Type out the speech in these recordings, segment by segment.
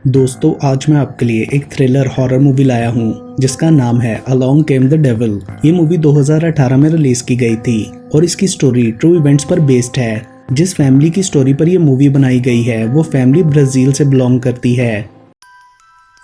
दोस्तों, आज मैं आपके लिए एक थ्रिलर हॉरर मूवी लाया हूँ जिसका नाम है अलोंग केम द डेविल। ये मूवी 2018 में रिलीज की गई थी और इसकी स्टोरी ट्रू इवेंट्स पर बेस्ड है। जिस फैमिली की स्टोरी पर यह मूवी बनाई गई है वो फैमिली ब्राजील से बिलोंग करती है।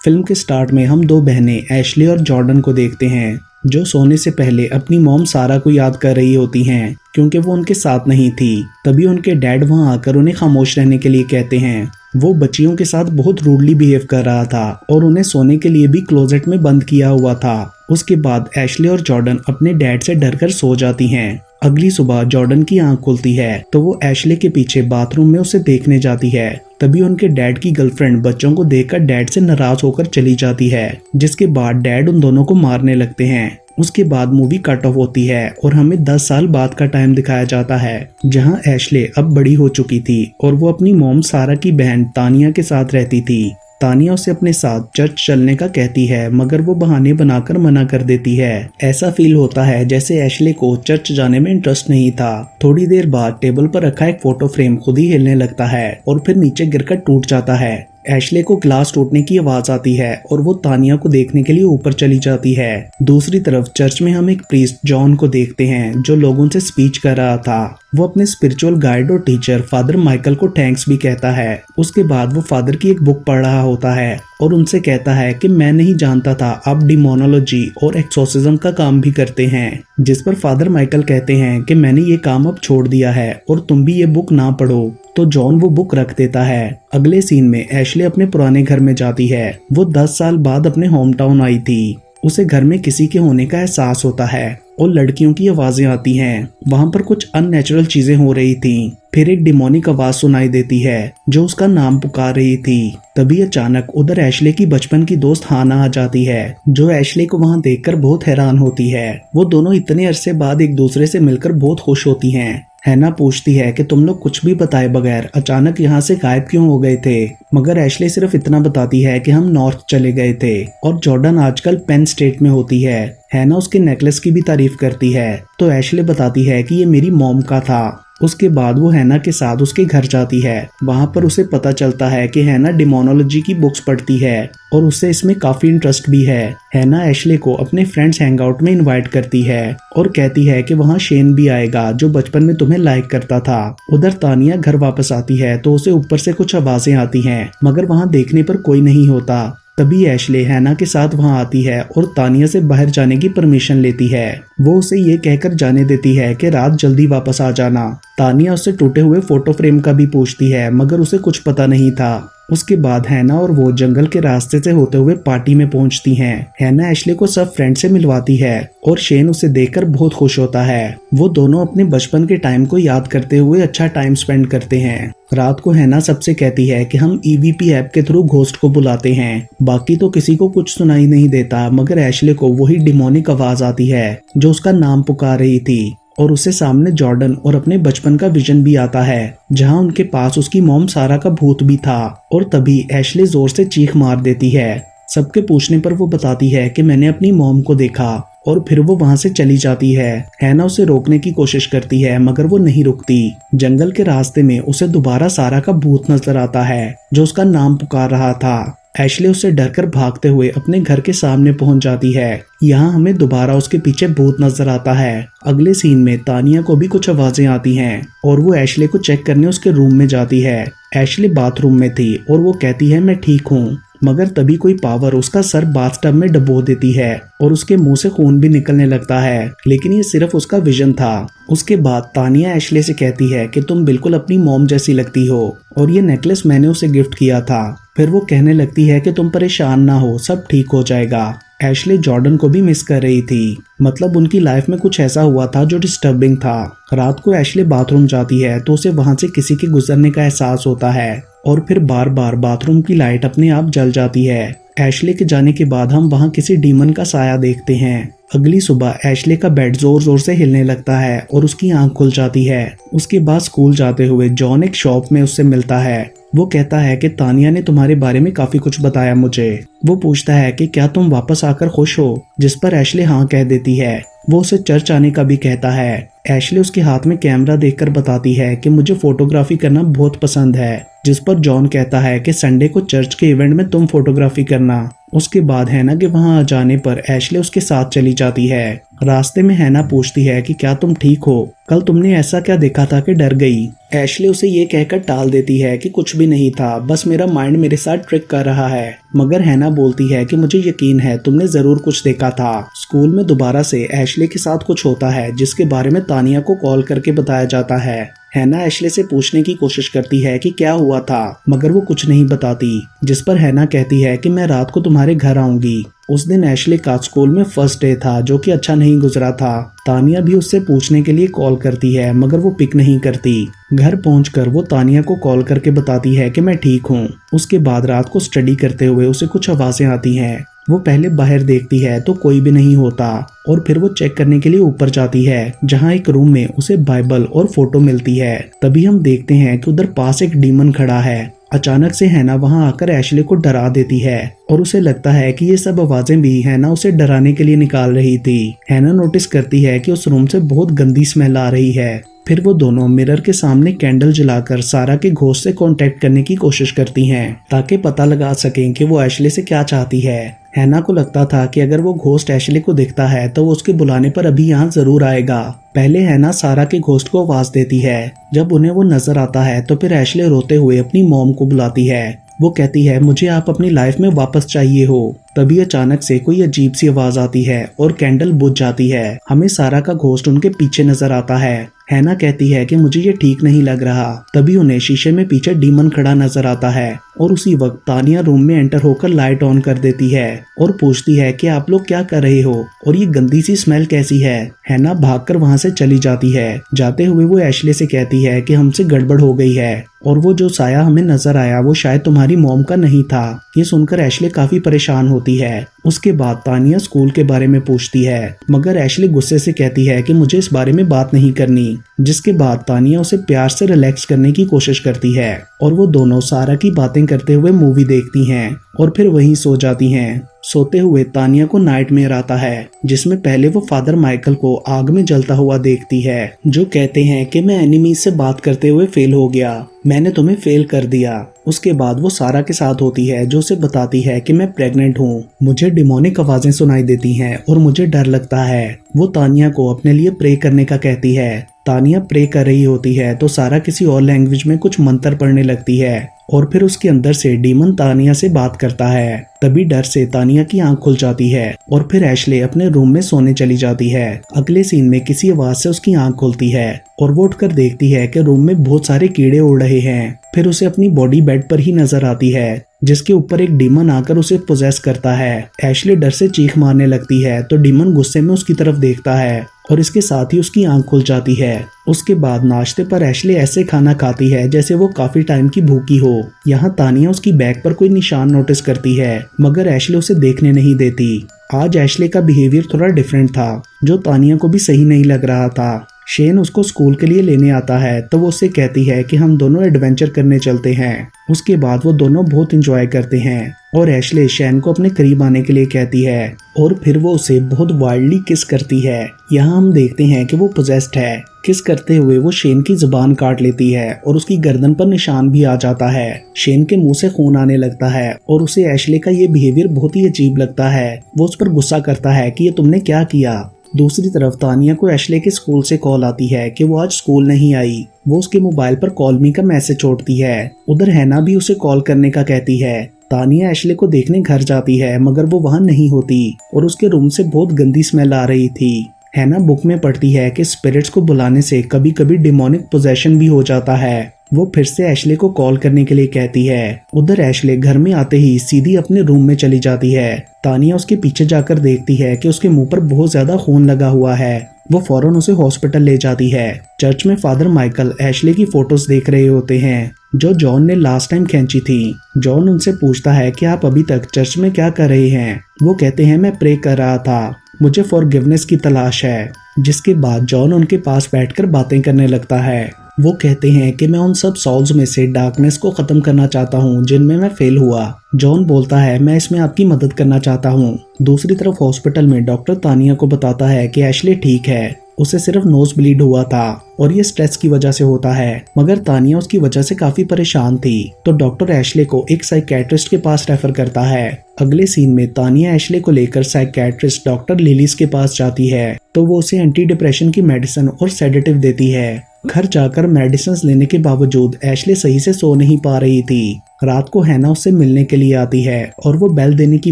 फिल्म के स्टार्ट में हम दो बहनें एशली और जॉर्डन को देखते हैं जो सोने से पहले अपनी मॉम सारा को याद कर रही होती हैं क्योंकि वो उनके साथ नहीं थी। तभी उनके डैड वहां आकर उन्हें खामोश रहने के लिए कहते हैं। वो बच्चियों के साथ बहुत रूडली बिहेव कर रहा था और उन्हें सोने के लिए भी क्लोजेट में बंद किया हुआ था। उसके बाद एशली और जॉर्डन अपने डैड से डरकर सो जाती हैं। अगली सुबह जॉर्डन की आंख खुलती है तो वो एशली के पीछे बाथरूम में उसे देखने जाती है। तभी उनके डैड की गर्लफ्रेंड बच्चों को देखकर डैड से नाराज होकर चली जाती है, जिसके बाद डैड उन दोनों को मारने लगते हैं। उसके बाद मूवी कट ऑफ होती है और हमें 10 साल बाद का टाइम दिखाया जाता है जहां एशले अब बड़ी हो चुकी थी और वो अपनी मॉम सारा की बहन तानिया के साथ रहती थी। तानिया उसे अपने साथ चर्च चलने का कहती है मगर वो बहाने बनाकर मना कर देती है। ऐसा फील होता है जैसे एशले को चर्च जाने में इंटरेस्ट नहीं था। थोड़ी देर बाद टेबल पर रखा एक फोटो फ्रेम खुद ही हिलने लगता है और फिर नीचे गिरकर टूट जाता है। एशले को ग्लास टूटने की आवाज आती है और वो तानिया को देखने के लिए ऊपर चली जाती है। दूसरी तरफ चर्च में हम एक प्रीस्ट जॉन को देखते हैं जो लोगों से स्पीच कर रहा था। वो अपने स्पिरिचुअल गाइड और टीचर फादर माइकल को थैंक्स भी कहता है। उसके बाद वो फादर की एक बुक पढ़ रहा होता है और उनसे कहता है कि मैं नहीं जानता था आप डिमोनोलॉजी और एक्सोर्सिज्म का काम भी करते हैं। जिस पर फादर माइकल कहते हैं कि मैंने ये काम अब छोड़ दिया है और तुम भी ये बुक ना पढ़ो। तो जॉन वो बुक रख देता है। अगले सीन में एशले अपने पुराने घर में जाती है। वो 10 साल बाद अपने होम टाउन आई थी। उसे घर में किसी के होने का एहसास होता है और लड़कियों की आवाजें आती हैं। वहां पर कुछ अननेचुरल चीजें हो रही थी। फिर एक डिमोनिक आवाज सुनाई देती है जो उसका नाम पुकार रही थी। तभी अचानक उधर एशले की बचपन की दोस्त हाना आ जाती है जो एशले को वहां देखकर बहुत हैरान होती है। वो दोनों इतने अरसे बाद एक दूसरे से मिलकर बहुत खुश होती हैं। हैना पूछती है कि तुम लोग कुछ भी बताए बगैर अचानक यहाँ से गायब क्यों हो गए थे, मगर एशले सिर्फ इतना बताती है कि हम नॉर्थ चले गए थे और जॉर्डन आजकल पेन स्टेट में होती है। हैना उसके नेकलेस की भी तारीफ करती है तो एशले बताती है कि ये मेरी मॉम का था। उसके बाद वो हैना के साथ उसके घर जाती है। वहां पर उसे पता चलता है कि हैना डिमोनोलॉजी की बुक्स पढ़ती है और उसे इसमें काफी इंटरेस्ट भी है। हैना एशले को अपने फ्रेंड्स हैंगआउट में इनवाइट करती है और कहती है कि वहां शेन भी आएगा जो बचपन में तुम्हें लाइक करता था। उधर तानिया घर वापस आती है तो उसे ऊपर से कुछ आवाजें आती हैं मगर वहां देखने पर कोई नहीं होता। तभी एशले हैना के साथ वहां आती है और तानिया से बाहर जाने की परमिशन लेती है। वो उसे ये कहकर जाने देती है कि रात जल्दी वापस आ जाना। तानिया उससे टूटे हुए फोटो फ्रेम का भी पूछती है मगर उसे कुछ पता नहीं था। उसके बाद हैना और वो जंगल के रास्ते से होते हुए पार्टी में पहुंचती हैं। हैना एशले को सब फ्रेंड से मिलवाती है और शेन उसे देखकर बहुत खुश होता है। वो दोनों अपने बचपन के टाइम को याद करते हुए अच्छा टाइम स्पेंड करते हैं। रात को हैना सबसे कहती है कि हम ईवीपी ऐप के थ्रू घोस्ट को बुलाते हैं। बाकी तो किसी को कुछ सुनाई नहीं देता मगर एशले को वही डिमोनिक आवाज आती है जो उसका नाम पुकार रही थी और उसे सामने जॉर्डन और अपने बचपन का विजन भी आता है जहां उनके पास उसकी मॉम सारा का भूत भी था। और तभी एशले जोर से चीख मार देती है। सबके पूछने पर वो बताती है कि मैंने अपनी मॉम को देखा और फिर वो वहां से चली जाती है। हैना उसे रोकने की कोशिश करती है मगर वो नहीं रुकती। जंगल के रास्ते में उसे दोबारा सारा का भूत नजर आता है जो उसका नाम पुकार रहा था। एशले उससे डरकर भागते हुए अपने घर के सामने पहुंच जाती है। यहाँ हमें दोबारा उसके पीछे भूत नजर आता है। अगले सीन में तानिया को भी कुछ आवाजें आती हैं और वो एशले को चेक करने उसके रूम में जाती है। एशले बाथरूम में थी और वो कहती है मैं ठीक हूँ, मगर तभी कोई पावर उसका सर बाथटब में डुबो देती है और उसके मुंह से खून भी निकलने लगता है, लेकिन ये सिर्फ उसका विजन था। उसके बाद तानिया एशले से कहती है कि तुम बिल्कुल अपनी मॉम जैसी लगती हो और ये नेकलेस मैंने उसे गिफ्ट किया था। फिर वो कहने लगती है कि तुम परेशान ना हो, सब ठीक हो जाएगा। एशले जॉर्डन को भी मिस कर रही थी, मतलब उनकी लाइफ में कुछ ऐसा हुआ था जो डिस्टर्बिंग था। रात को एशले बाथरूम जाती है तो उसे वहां से किसी के गुजरने का एहसास होता है और फिर बार बार बाथरूम की लाइट अपने आप जल जाती है। एशले के जाने के बाद हम वहां किसी डीमन का साया देखते हैं। अगली सुबह एशले का बेड जोर जोर से हिलने लगता है और उसकी आंख खुल जाती है। उसके बाद स्कूल जाते हुए जॉन एक शॉप में उससे मिलता है। वो कहता है कि तानिया ने तुम्हारे बारे में काफी कुछ बताया मुझे। वो पूछता है कि क्या तुम वापस आकर खुश हो, जिस पर एशले हाँ कह देती है। वो उसे चर्च आने का भी कहता है। एशले उसके हाथ में कैमरा देखकर बताती है कि मुझे फोटोग्राफी करना बहुत पसंद है जिस पर जॉन कहता है कि संडे को चर्च के इवेंट में तुम फोटोग्राफी करना। उसके बाद हैना के वहां आ जाने पर एशले उसके साथ चली जाती है। रास्ते में हैना पूछती है कि क्या तुम ठीक हो, कल तुमने ऐसा क्या देखा था कि डर गई। एशले उसे ये कहकर टाल देती है कि कुछ भी नहीं था, बस मेरा माइंड मेरे साथ ट्रिक कर रहा है। मगर हैना बोलती है कि मुझे यकीन है तुमने जरूर कुछ देखा था। स्कूल में दोबारा से एशले के साथ कुछ होता है जिसके बारे में तानिया को कॉल करके बताया जाता है। हैना एशले से पूछने की कोशिश करती है कि क्या हुआ था, मगर वो कुछ नहीं बताती, जिस पर हैना कहती है कि मैं रात को तुम्हारे घर आऊंगी। उस दिन एशले का स्कूल में फर्स्ट डे था जो कि अच्छा नहीं गुजरा था। तानिया भी उससे पूछने के लिए कॉल करती है मगर वो पिक नहीं करती। घर पहुंचकर वो तानिया को कॉल करके बताती है कि मैं ठीक हूँ। उसके बाद रात को स्टडी करते हुए उसे कुछ आवाजें आती हैं। वो पहले बाहर देखती है तो कोई भी नहीं होता और फिर वो चेक करने के लिए ऊपर जाती है जहाँ एक रूम में उसे बाइबल और फोटो मिलती है। तभी हम देखते हैं कि उधर पास एक डीमन खड़ा है। अचानक से हैना वहां आकर एशले को डरा देती है और उसे लगता है कि ये सब आवाजें भी हैना उसे डराने के लिए निकाल रही थी। हैना नोटिस करती है कि उस रूम से बहुत गंदी स्मेल आ रही है। फिर वो दोनों मिरर के सामने कैंडल जलाकर सारा के घोस्ट से कांटेक्ट करने की कोशिश करती हैं ताकि पता लगा सकें कि वो एशले से क्या चाहती है। हैना को लगता था कि अगर वो घोस्ट एशले को दिखता है तो वो उसके बुलाने पर अभी यहाँ जरूर आएगा। पहले हैना सारा के घोस्ट को आवाज देती है। जब उन्हें वो नजर आता है तो फिर एशले रोते हुए अपनी मॉम को बुलाती है। वो कहती है मुझे आप अपनी लाइफ में वापस चाहिए हो। तभी अचानक से कोई अजीब सी आवाज आती है और कैंडल बुझ जाती है। हमें सारा का घोस्ट उनके पीछे नजर आता है। हैना कहती है कि मुझे ये ठीक नहीं लग रहा। तभी उन्हें शीशे में पीछे डीमन खड़ा नजर आता है और उसी वक्त तानिया रूम में एंटर होकर लाइट ऑन कर देती है और पूछती है कि आप लोग क्या कर रहे हो और ये गंदी सी स्मेल कैसी है। हैना भागकर वहां से चली जाती है। जाते हुए वो एशले से कहती है कि हमसे गड़बड़ हो गई है और वो जो साया हमें नजर आया वो शायद तुम्हारी मॉम का नहीं था। ये सुनकर एशले काफी परेशान होती है। उसके बाद तानिया स्कूल के बारे में पूछती है मगर एशले गुस्से से कहती है कि मुझे इस बारे में बात नहीं करनी। जिसके बाद तानिया उसे प्यार से रिलैक्स करने की कोशिश करती है और वो दोनों सारा की बातें करते हुए मूवी देखती हैं और फिर वहीं सो जाती हैं। सोते हुए तानिया को नाइटमेयर आता है जिसमें पहले वो फादर माइकल को आग में जलता हुआ देखती है जो कहते हैं कि मैं एनिमी से बात करते हुए फेल हो गया, मैंने तुम्हें फेल कर दिया। उसके बाद वो सारा के साथ होती है जो उसे बताती है कि मैं प्रेग्नेंट हूँ। मुझे डिमोनिक आवाजें सुनाई देती हैं और मुझे डर लगता है। वो तानिया को अपने लिए प्रे करने का कहती है। तानिया प्रे कर रही होती है तो सारा किसी और लैंग्वेज में कुछ मंत्र पढ़ने लगती है और फिर उसके अंदर से डीमन तानिया से बात करता है। तभी डर से तानिया की आंख खुल जाती है और फिर एशले अपने रूम में सोने चली जाती है। अगले सीन में किसी आवाज से उसकी आंख खुलती है और वो उठकर देखती है कि रूम में बहुत सारे कीड़े उड़ रहे हैं। फिर उसे अपनी बॉडी बेड पर ही नजर आती है जिसके ऊपर एक डीमन आकर उसे पोजेस करता है। एशले डर से चीख मारने लगती है तो डीमन गुस्से में उसकी तरफ देखता है और इसके साथ ही उसकी आंख खुल जाती है। उसके बाद नाश्ते पर एशले ऐसे खाना खाती है जैसे वो काफी टाइम की भूखी हो। यहाँ तानिया उसकी बैग पर कोई निशान नोटिस करती है मगर एशले उसे देखने नहीं देती। आज एशले का बिहेवियर थोड़ा डिफरेंट था जो तानिया को भी सही नहीं लग रहा था। शेन उसको स्कूल के लिए लेने आता है तो वो उससे कहती है कि हम दोनों एडवेंचर करने चलते हैं। उसके बाद वो दोनों बहुत एंजॉय करते हैं और एशले शेन को अपने करीब आने के लिए कहती है और फिर वो उसे बहुत वाइल्डली किस करती है। यहाँ हम देखते हैं कि वो पोजेस्ड है। किस करते हुए वो शेन की जुबान काट लेती है और उसकी गर्दन पर निशान भी आ जाता है। शेन के मुंह से खून आने लगता है और उसे एशले का ये बिहेवियर बहुत ही अजीब लगता है। वो उस पर गुस्सा करता है कि ये तुमने क्या किया। दूसरी तरफ तानिया को एशले के स्कूल से कॉल आती है कि वो आज स्कूल नहीं आई। वो उसके मोबाइल पर कॉल मी का मैसेज छोड़ती है। उधर हैना भी उसे कॉल करने का कहती है। तानिया एशले को देखने घर जाती है मगर वो वहां नहीं होती और उसके रूम से बहुत गंदी स्मेल आ रही थी। हैना बुक में पढ़ती है कि स्पिरिट्स को बुलाने से कभी कभी डिमोनिक पोजेशन भी हो जाता है। वो फिर से एशले को कॉल करने के लिए कहती है। उधर एशले घर में आते ही सीधी अपने रूम में चली जाती है। तानिया उसके पीछे जाकर देखती है कि उसके मुंह पर बहुत ज्यादा खून लगा हुआ है। वो फौरन उसे हॉस्पिटल ले जाती है। चर्च में फादर माइकल एशले की फोटोज देख रहे होते हैं जो जॉन ने लास्ट टाइम खींची थी। जॉन उनसे पूछता है कि आप अभी तक चर्च में क्या कर रहे हैं। वो कहते हैं मैं प्रे कर रहा था, मुझे फॉरगिवनेस की तलाश है। जिसके बाद जॉन उनके पास बैठकर बातें करने लगता है। वो कहते हैं कि मैं उन सब सॉल्व्स में से डार्कनेस को खत्म करना चाहता हूँ जिनमें मैं फेल हुआ। जॉन बोलता है मैं इसमें आपकी मदद करना चाहता हूँ। दूसरी तरफ हॉस्पिटल में डॉक्टर तानिया को बताता है कि एशले ठीक है उसे सिर्फ नोज ब्लीड हुआ था और ये स्ट्रेस की वजह से होता है, मगर तानिया उसकी वजह से काफी परेशान थी। तो डॉक्टर एशले को एक साइकेट्रिस्ट के पास रेफर करता है। अगले सीन में तानिया एशले को लेकर साइकेट्रिस्ट डॉक्टर लिलीज के पास जाती है, तो वो उसे एंटी डिप्रेशन की मेडिसिन और सेडेटिव देती है। घर जाकर मेडिसिन लेने के बावजूद एशले सही से सो नहीं पा रही थी। रात को हैना उससे मिलने के लिए आती है और वो बेल देने की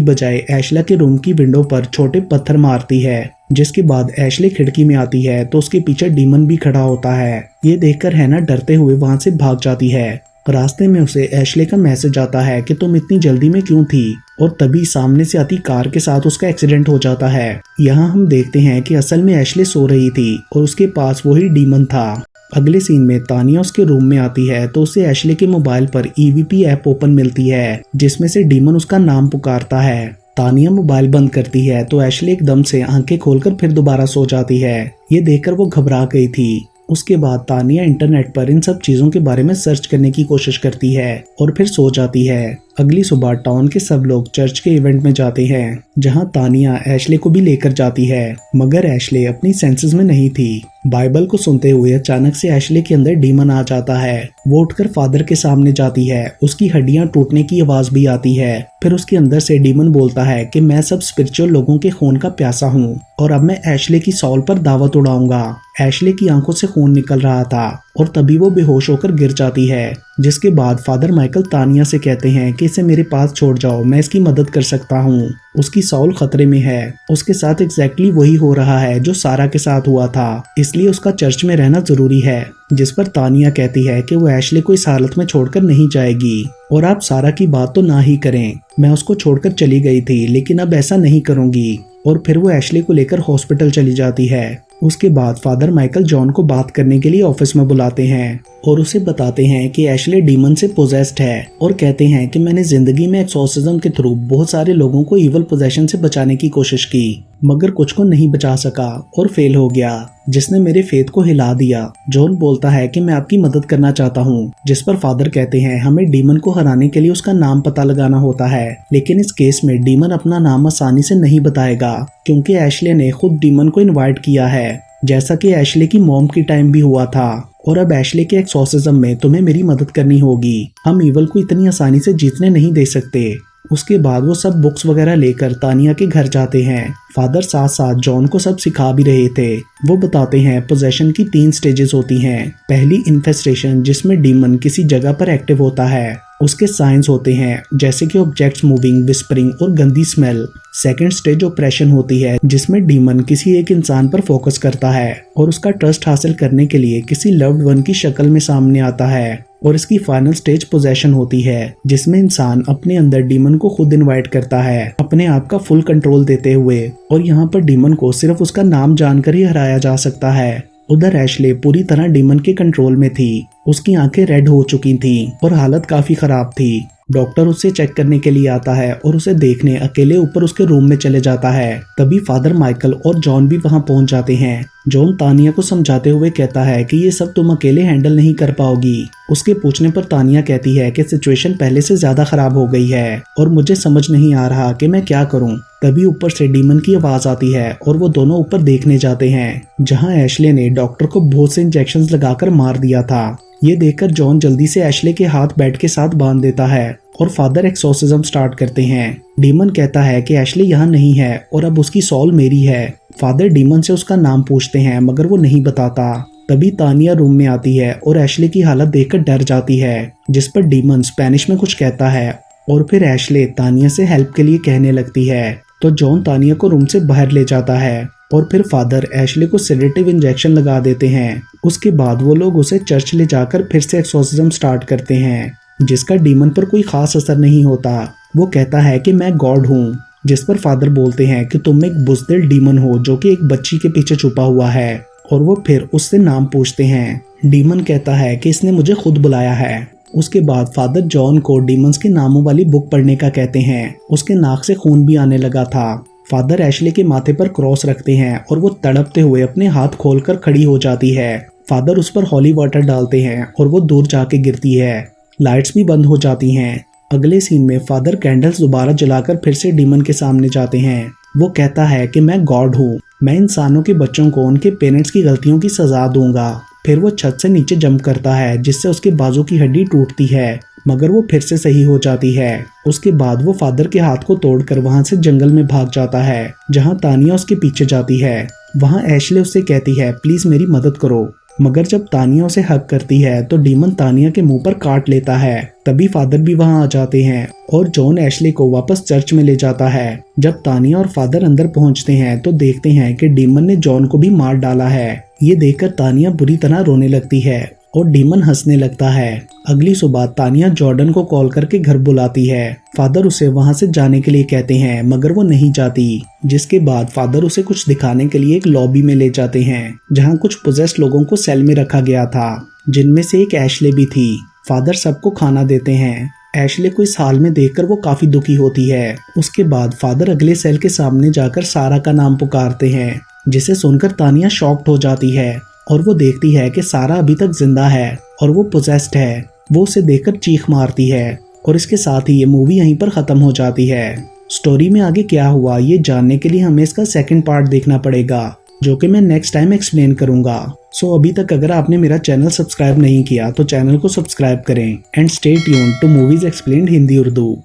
बजाय एशला के रूम की विंडो पर छोटे पत्थर मारती है, जिसके बाद एशले खिड़की में आती है तो उसके पीछे डीमन भी खड़ा होता है। ये देखकर हैना डरते हुए वहां से भाग जाती है। रास्ते में उसे एशले का मैसेज आता है कि तुम इतनी जल्दी में क्यों थी, और तभी सामने से आती कार के साथ उसका एक्सीडेंट हो जाता है। यहाँ हम देखते हैं कि असल में एशले सो रही थी और उसके पास वही डीमन था। अगले सीन में तानिया उसके रूम में आती है तो उसे एशले के मोबाइल पर EVP ऐप ओपन मिलती है, जिसमें से डीमन उसका नाम पुकारता है। तानिया मोबाइल बंद करती है तो एशले एकदम से आंखें खोलकर फिर दोबारा सो जाती है। ये देखकर वो घबरा गई थी। उसके बाद तानिया इंटरनेट पर इन सब चीजों के बारे में सर्च करने की कोशिश करती है और फिर सो जाती है। अगली सुबह टाउन के सब लोग चर्च के इवेंट में जाते हैं, जहां तानिया एशले को भी लेकर जाती है, मगर एशले अपनी सेंसेस में नहीं थी। बाइबल को सुनते हुए अचानक से एशले के अंदर डीमन आ जाता है। वो उठकर फादर के सामने जाती है। उसकी हड्डियां टूटने की आवाज भी आती है। फिर उसके अंदर से डीमन बोलता है कि मैं सब स्पिरिचुअल लोगों के खून का प्यासा हूँ और अब मैं एशले की सॉल पर दावत उड़ाऊंगा। एशले की आंखों से खून निकल रहा था और तभी वो बेहोश होकर गिर जाती है, जिसके बाद फादर माइकल तानिया से कहते हैं कि इसे मेरे पास छोड़ जाओ, मैं इसकी मदद कर सकता हूँ। उसकी सॉल खतरे में है। उसके साथ एग्जैक्टली वही हो रहा है जो सारा के साथ हुआ था, इसलिए उसका चर्च में रहना जरूरी है। जिस पर तानिया कहती है कि वो एशले को इस हालत में छोड़कर नहीं जाएगी और आप सारा की बात तो ना ही करें। मैं उसको छोड़कर चली गई थी लेकिन अब ऐसा नहीं करूंगी। और फिर वो एशले को लेकर हॉस्पिटल चली जाती है। उसके बाद फादर माइकल जॉन को बात करने के लिए ऑफिस में बुलाते हैं और उसे बताते हैं कि एशले डीमन से पोजेस्ड है और कहते हैं कि मैंने जिंदगी में एक्सॉर्सिज्म के थ्रू बहुत सारे लोगों को इवल पोजेशन से बचाने की कोशिश की, मगर कुछ को नहीं बचा सका और फेल हो गया, जिसने मेरे फेथ को हिला दिया। जॉन बोलता है कि मैं आपकी मदद करना चाहता हूँ, जिस पर फादर कहते हैं हमें डीमन को हराने के लिए उसका नाम पता लगाना होता है, लेकिन इस केस में डीमन अपना नाम आसानी से नहीं बताएगा क्योंकि एशले ने खुद डीमन को इनवाइट किया है, जैसा कि एशले की मॉम की टाइम भी हुआ था। और अब एशले के एक्सॉर्सिज्म में तुम्हें मेरी मदद करनी होगी। हम इवल को इतनी आसानी से जीतने नहीं दे सकते। उसके बाद वो सब बुक्स वगैरह लेकर तानिया के घर जाते हैं। फादर साथ साथ जॉन को सब सिखा भी रहे थे। वो बताते हैं पोजेशन की 3 स्टेजेस होती हैं। पहली इन्फेस्टेशन, जिसमें डीमन किसी जगह पर एक्टिव होता है। उसके साइंस होते हैं जैसे कि ऑब्जेक्ट्स मूविंग, विस्परिंग और गंदी स्मेल। सेकंड स्टेज ऑपरेशन होती है, जिसमें डीमन किसी एक इंसान पर फोकस करता है और उसका ट्रस्ट हासिल करने के लिए किसी लव्ड वन की शक्ल में सामने आता है। और इसकी फाइनल स्टेज पोजेशन होती है, जिसमें इंसान अपने अंदर डीमन को खुद इनवाइट करता है, अपने आप का फुल कंट्रोल देते हुए। और यहाँ पर डीमन को सिर्फ उसका नाम जानकर ही हराया जा सकता है। उधर एशले पूरी तरह डीमन के कंट्रोल में थी। उसकी आंखें रेड हो चुकी थीं और हालत काफी खराब थी। डॉक्टर उसे चेक करने के लिए आता है और उसे देखने अकेले ऊपर उसके रूम में चले जाता है। तभी फादर माइकल और जॉन भी वहां पहुंच जाते हैं। जॉन तानिया को समझाते हुए कहता है कि ये सब तुम अकेले हैंडल नहीं कर पाओगी। उसके पूछने पर तानिया कहती है कि सिचुएशन पहले से ज्यादा खराब हो गई है और मुझे समझ नहीं आ रहा कि मैं क्या करूं। तभी ऊपर से डीमन की आवाज आती है और वो दोनों ऊपर देखने जाते हैं, जहां एशले ने डॉक्टर को बहुत से इंजेक्शंस लगाकर मार दिया था। ये देखकर जॉन जल्दी से एशले के हाथ बेड के साथ बांध देता है और फादर एक्सॉर्सिज्म स्टार्ट करते हैं। डीमन कहता है कि एशले यहाँ नहीं है और अब उसकी सॉल मेरी है। फादर डीमन से उसका नाम पूछते हैं मगर वो नहीं बताता। तभी तानिया रूम में आती है और एशले की हालत देखकर डर जाती है, जिस पर डीमन स्पेनिश में कुछ कहता है और फिर एशले तानिया से हेल्प के लिए कहने लगती है। तो जॉन तानिया को रूम से बाहर ले जाता है और फिर फादर एशले को सेडेटिव इंजेक्शन लगा देते हैं। उसके बाद वो लोग उसे चर्च ले जाकर फिर से एक्सॉर्सिज्म स्टार्ट करते हैं, जिसका डीमन पर कोई खास असर नहीं होता। वो कहता है कि मैं गॉड हूँ, जिस पर फादर बोलते हैं कि तुम एक बुज़दिल डीमन हो जो कि एक बच्ची के पीछे छुपा हुआ है। और वो फिर उससे नाम पूछते हैं। डीमन कहता है कि इसने मुझे खुद बुलाया है। उसके बाद फादर जॉन को डीमंस के नामों वाली बुक पढ़ने का कहते हैं। उसके नाक से खून भी आने लगा था। फादर एशले के माथे पर क्रॉस रखते हैं और वो तड़पते हुए अपने हाथ खोलकर खड़ी हो जाती है। फादर उस पर हॉली वाटर डालते हैं और वो दूर जाके गिरती है। लाइट्स भी बंद हो जाती हैं। अगले सीन में फादर कैंडल्स दोबारा जलाकर फिर से डीमन के सामने जाते हैं। वो कहता है कि मैं गॉड हूँ मैं इंसानों के बच्चों को उनके पेरेंट्स की गलतियों की सजा दूंगा। फिर वो छत से नीचे जंप करता है जिससे उसके बाजू की हड्डी टूटती है, मगर वो फिर से सही हो जाती है। उसके बाद वो फादर के हाथ को तोड़कर वहां से जंगल में भाग जाता है, जहां तानिया उसके पीछे जाती है। वहां एशले उससे कहती है प्लीज मेरी मदद करो, मगर जब तानिया उसे हक करती है तो डीमन तानिया के मुंह पर काट लेता है। तभी फादर भी वहां आ जाते हैं और जॉन एशले को वापस चर्च में ले जाता है। जब तानिया और फादर अंदर पहुंचते हैं तो देखते हैं कि डीमन ने जॉन को भी मार डाला है। ये देखकर तानिया बुरी तरह रोने लगती है और डीमन हंसने लगता है। अगली सुबह तानिया जॉर्डन को कॉल करके घर बुलाती है। फादर उसे वहां से जाने के लिए कहते हैं, मगर वो नहीं जाती। जिसके बाद फादर उसे कुछ दिखाने के लिए एक लॉबी में ले जाते हैं, जहां कुछ पोजेस्ड लोगों को सेल में रखा गया था, जिनमें से एक एशले भी थी। फादर सबको खाना देते हैं। एशले को इस हाल में देखकर वो काफी दुखी होती है। उसके बाद फादर अगले सेल के सामने जाकर सारा का नाम पुकारते हैं, जिसे सुनकर तानिया शॉक्ड हो जाती है और वो देखती है कि सारा अभी तक जिंदा है और वो पोजेस्ड है। वो उसे देखकर चीख मारती है और इसके साथ ही ये मूवी यहीं पर खत्म हो जाती है। स्टोरी में आगे क्या हुआ ये जानने के लिए हमें इसका सेकंड पार्ट देखना पड़ेगा, जो कि मैं नेक्स्ट टाइम एक्सप्लेन करूंगा। सो अभी तक अगर आपने मेरा चैनल सब्सक्राइब नहीं किया तो चैनल को सब्सक्राइब करें and stay tuned to movies explained Hindi Urdu.